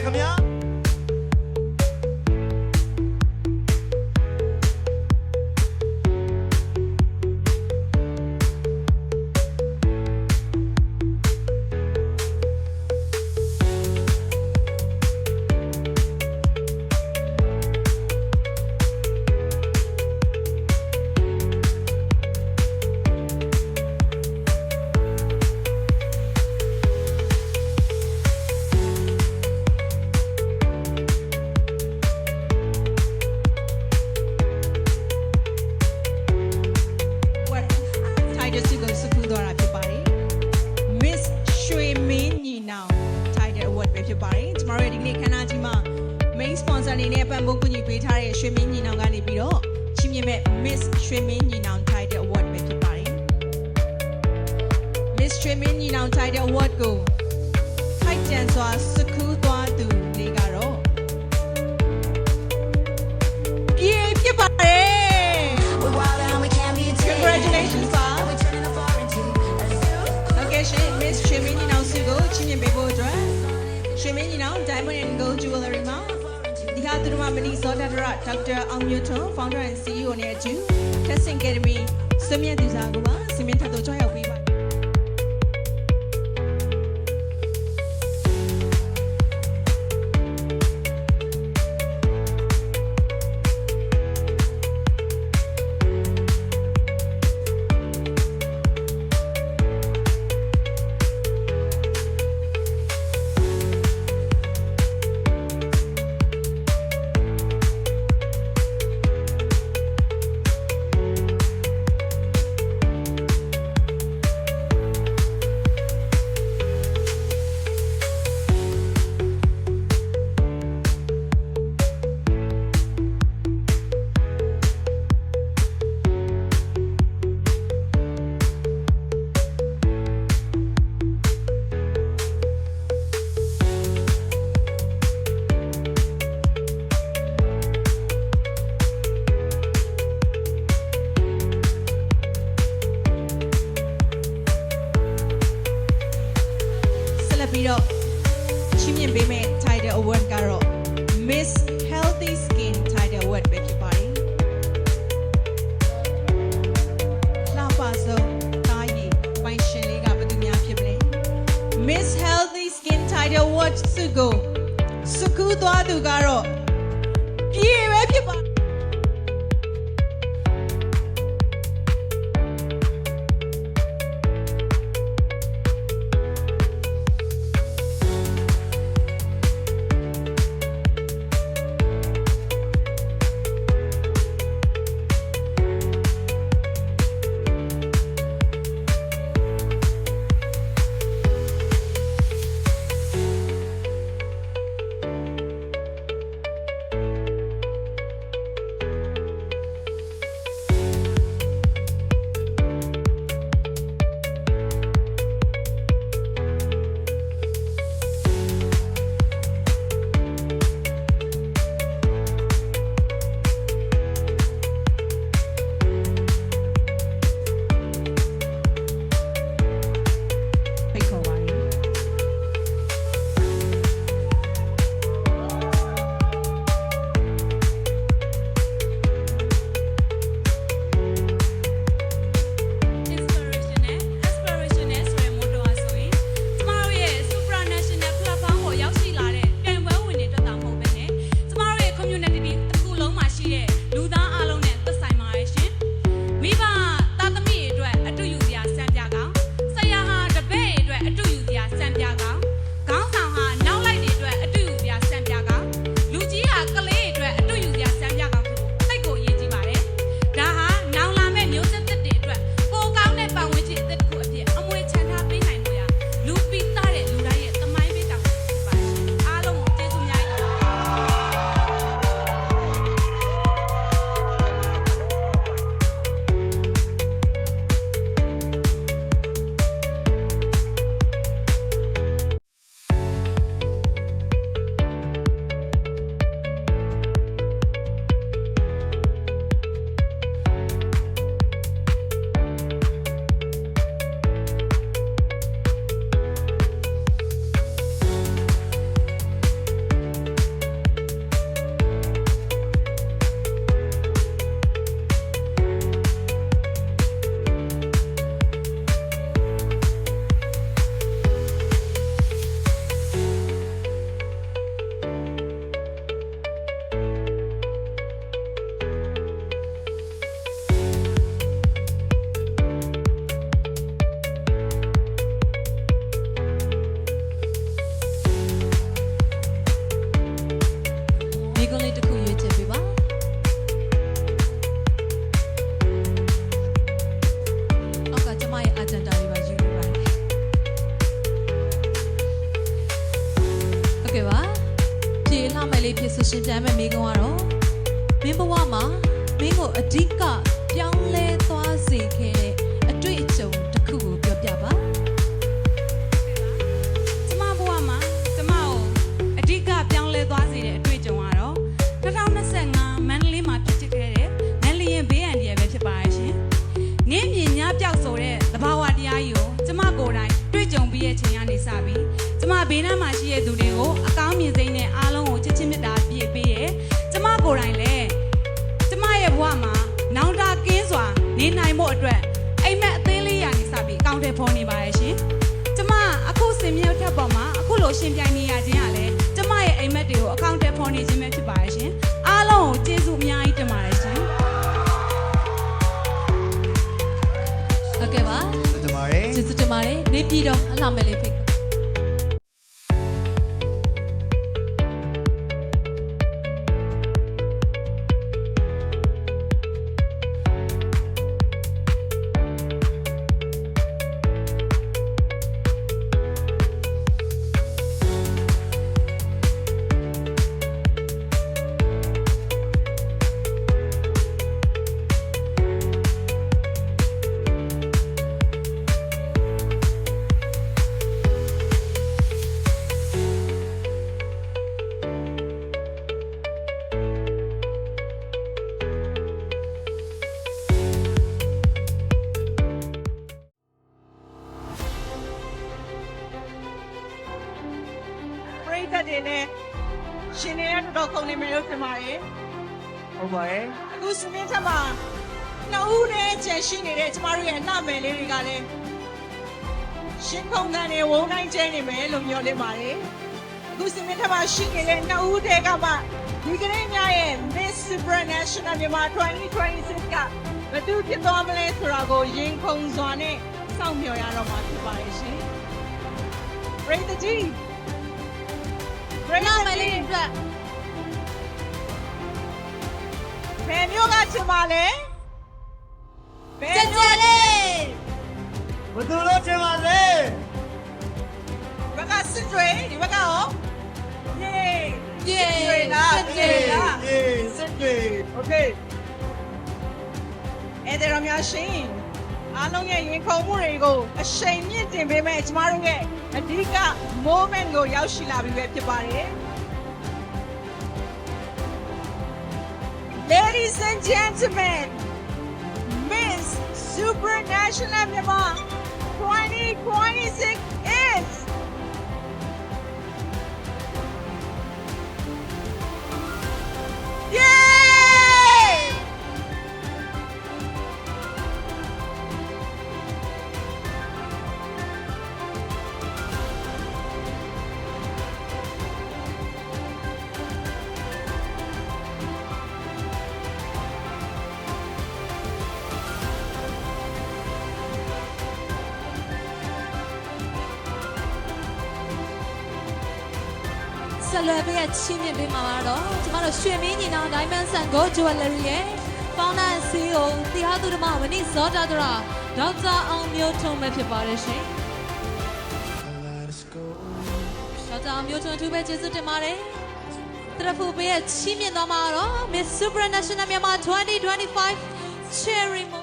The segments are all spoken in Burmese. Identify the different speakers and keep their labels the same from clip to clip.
Speaker 1: ခင်ဗျာ
Speaker 2: main sponsor အနေနဲ့ပံ့ပိုးကူညီပေးထားတဲ့ရွှေမင်းညီနောင်ကနေပြီးတော့ချီးမြှင့်မဲ့ Miss ရွှေမင်းညီနောင် Title Award ပဲဖြစ်ပါတယ် Miss ရွှေမင်းညီနောင် Title Award ကိုထိုက်တန်စွာစကူးသွားသူလေးကတော့ပြေဖြစ်ပါတယ် Congratulations ပါဟုတ်ကဲ့ရှင် Miss ရွှေမင်းညီနောင်စုကိုချီးမြှင့်ပေးဖို့အတွက်ရွှေမင်းညီနောင် Diamond and Gold Jewelry မှာဒီဟာသူတို့မှာမနီစောဒဒရဒေါက်တာအောင်မျိုးထွန်း Founder and CEO နဲ့အတူ Testing Academy ဆွေးမြတ်သူစားကိုပါစီမင်းထပ်တော့ကြွရောက်ပေးပါပြီးတော့ချီးမြှင့်ပေးမယ့် Title Award ကတော့ Miss Healthy Skin Title Award ပဲဖြစ်ပါတယ်။လှပဆုံးတားရည်ပိုင်ရှင်လေးကဘယ်သူများဖြစ်မလဲ Miss Healthy Skin Title Award ဆုကိုစကူးသွားသူကတော့ပြေပဲဖြစ်ပါ
Speaker 1: ဟုတ်ကဲ့ပါဖြေလှမယ်လေးဖြစ်ဆိုရှင်ပြန်မဲ့မိကုံကတော့မင်းဘဝမှာမင်းကိုအဓိကပြောင်းလဲသွားစေခဲ့တဲ့အတွေ့အကြုံတစ်ခုကိုပြောပြပါ
Speaker 3: ကျမဘဝမှာကျမကိုအဓိကပြောင်းလဲသွားစေတဲ့အတွေ့အကြုံကတော့2025မန္တလေးမှာဖြစ်ခဲ့တဲ့ငလျင်ဘေးအန္တရာယ်ပဲဖြစ်ပါရဲ့ရှင်။နင်းမြင်ညပြောက်ဆိုတဲ့သဘာဝတရားကြီးကိုကျမကိုယ်တိုင်တွေ့ကြုံပြီးရဲ့ချိန်ကနေစပြီးကျမဘေးနားမှာရှိတဲ့သူတွေကိုအကောင်းမြင်စိမ့်နဲ့အားလုံးကိုချစ်ချင်းမြတ်တာပြည့်ပေးရဲ့ကျမကိုယ်တိုင်လည်းကျမရဲ့ဘဝမှာနောင်တကင်းစွာနေနိုင်ဖို့အတွက်အိမ်မက်အသေးလေးရာနေစပြီးအကောင့်ထဲပေါ်နေပါရဲ့ရှင်။ကျမအခုစင်မြတ်ထက်ပေါ်မှာအခုလိုရှင်ပြိုင်နေရခြင်းကလည်းကျမရဲ့အိမ်မက်တွေကိုအကောင့်ထဲပေါ်နေခြင်းပဲဖြစ်ပါရဲ့ရှင်။အားလုံးကိုကျေးဇူးအများကြီးတင်ပါတယ်ရှင်။
Speaker 1: ဟုတ်ကဲ့ပါ
Speaker 4: တမရေ
Speaker 1: ကျေးဇူးတင်ပါတယ်နေပြည်တော်အလှမယ်လေးဖိတ်
Speaker 2: ပရိသတ်တွေနဲ့ရှင်နေတဲ့တော်ကုန်နေမယ်လို့ထင်ပါတယ်
Speaker 4: ဟုတ်ပါရဲ့
Speaker 2: အခုစနေထက်မှာနှစ်ဦးနဲ့ကျန်ရှိနေတဲ့ကျမတို့ရဲ့နှမယ်လေးတွေကလည်းရှင်ခုံတန်းနေဝုန်းတိုင်းကျဲနေမယ်လို့မျှော်လင့်ပါတယ်အခုစနေထက်မှာရှိနေတဲ့နှစ်ဦးတည်းကမှဒီကနေ့ညရဲ့ Miss Supranational မြန်မာ2026ကဘယ်သူဖြစ်သွားမလဲဆိုတာကိုရင်ခုန်စွာနဲ့စောင့်မျှော်ရတော့မှာဖြစ်ပါတယ်ရှင်ပရိသတ်ကြီး
Speaker 1: လှမယ်လေးအတွက်
Speaker 2: ဘယ်မျိုးကချင်ပါလဲဘယ်
Speaker 1: ကြက်ကြက်လေး
Speaker 4: ဘယ်သူလို့ထင်ပါလဲ
Speaker 2: ဘက်ကစစ်တွေဒီဘက်ကရောယေ
Speaker 1: ယေ
Speaker 2: စစ်တွေလားစစ်တွေလား
Speaker 4: အေးစစ်တွေ
Speaker 2: โอเคအဲ့ဒါတော့များရှင်အားလုံးရဲ့ရင်ခုန်မှုတွေကိုအရှိန်မြင့်တင်ပေးမယ်ကျမတို့ရဲ့အဓိက moment ကိုရောက်ရှိလာပြီပဲဖြစ်ပါတယ် Ladies and gentlemen Miss Supranational Myanmar 2026 is Yay!
Speaker 1: ။ဆက်လွယ်ပေးရချင်းမြင့်ပေးမှာတော့ကျမတို့ရွှေမင်းညီနောင် Diamond Sun Gold Jewelry ရဲ့ Founder and CEO တရားသူဓမ္မဝနိဇောတာဒရာဒေါက်တာအောင်မျိုးထွန်းပဲဖြစ်ပါတယ်ရှင်။ဒေါက်တာအောင်မျိုးထွန်းအထူးပဲကျေးဇူးတင်ပါတယ်။တရဖူပေးရချင်းမြင့်သွားမှာတော့ Miss Supranational Myanmar 2025 Cherry Mo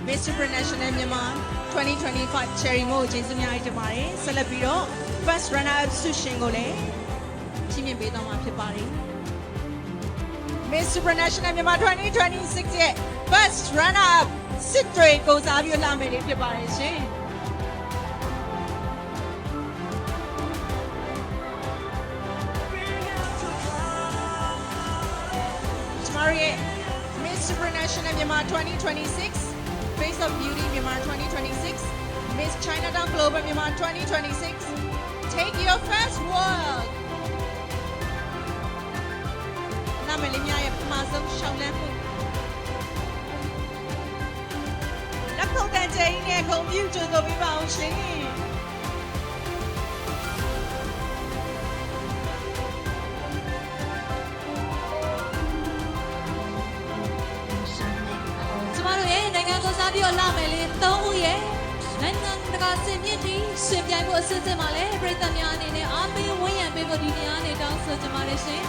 Speaker 2: Miss Supranational Myanmar 2025 Cherry Mo ကျေးဇူးများကြီးတင်ပါတယ်ဆက်လက်ပြီးတော့ First Runner Up ဆုရှင်ကိုလည်းချီးမြှင့်ပေးသွားမှာဖြစ်ပါတယ် Miss Supranational Myanmar 2026ရဲ့ First Runner Up စစ်တွေကိုစားပြီးလာမယ်လေးဖြစ်ပါတယ်ရှင်
Speaker 4: ဟ
Speaker 2: တို့ရဲ့ Miss Supranational Myanmar 2026 Face of Beauty Myanmar 2026 Miss Chinatown Global Myanmar 2026 Take your first walk နာမည်လေးများရဲ့ပထမဆုံးရှောင်းလန်းမှုလက်ခုပ်တန်ချိန်နဲ့ဂုဏ်ပြုကြိုဆိုပေးပါအောင်ရှင်
Speaker 1: ကျမတို့ရဲ့နိုင်ငံကိုစားပြီးတော့လာမယ်လေ3ဦးရဲ့နိုင်ငံတကာစင်မြင့်တီရှင်ပြိုင်ဖို့အစစ်အစစ်မှာလဲပြည်သက်များအနေနဲ့အားပေးဝန်းရံပေးဖို့ဒီနေရာနဲ့တောင်းဆိုကြပါတယ်ရှင်